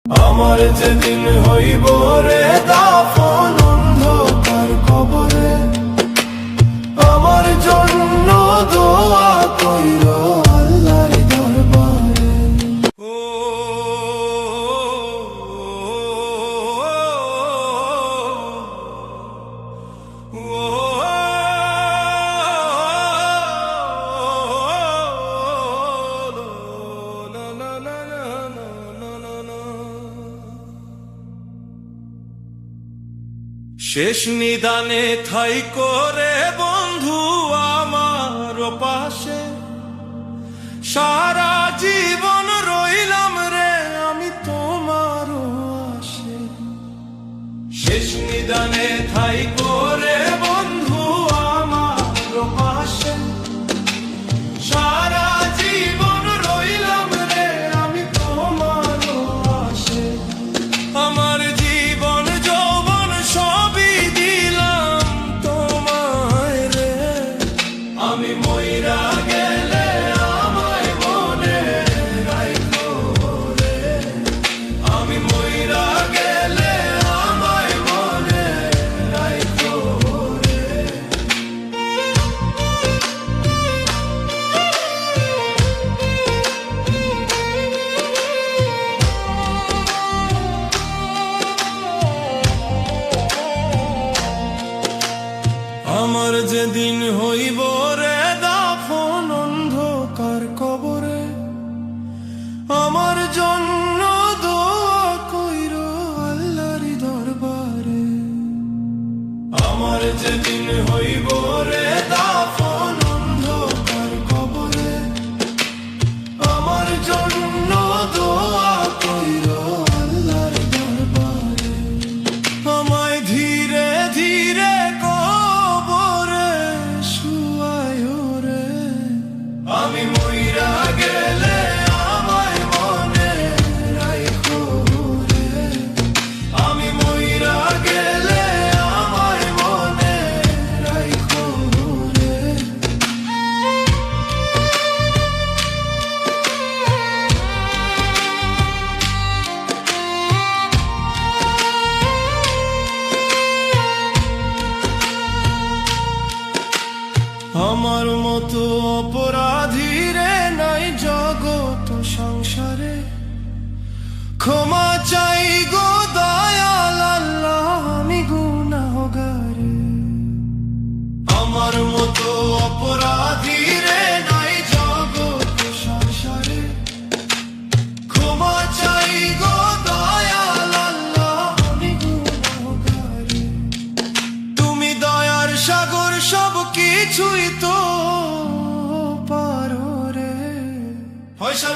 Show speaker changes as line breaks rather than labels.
আমার যেদিন হইব রে দাফন অন্ধকার কবরে, আমার জন্য দোয়া কইরো আল্লাহর দরবারে। শেষ নিদানে ঠাই করে বন্ধু আমার পাশে, সারা জীবন রইলাম রে আমি তোমার আশে। শেষ নিদানে ঠাই করে বন্ধু আমার পাশে, সারা জীবন রইলাম রে আমি তোমার আশে। আমার জীবন যৌবন সবই দিলাম তোমায় রে, আমি মইরা গেলে আমায় মনে রাইখো রে, আমি মইরা গেলে আমায় মনে রাইখো রে। আমার যেদিন হইব রে দাফন অন্ধকার কবরে, আমার জন্য দোয়া কইরো আল্লাহর দরবারে। আমার যেদিন হইব রে দাফন অন্ধকার কবরে, আমার জন্য দোয়া কইরো আল্লাহর দরবারে। আমায় ধীরে ধীরে আমি মইরা গেলে আমায় মনে রাইখো রে, আমি মইরা গেলে আমায় মনে রাইখো রে। আমার মতো অপরাধী রে নাই জগৎ সংসারে, ক্ষমা চাই গো দয়াল আল্লাহ আমি গুনাহগারে। আমার মতো অপরাধী রে নাই জগৎ সংসারে, ক্ষমা চাই গো দয়াল আল্লাহ আমি গুনাহগারে। তুমি দয়ার সাগর সব কিছুই তো পারো রে, ফয়সাল।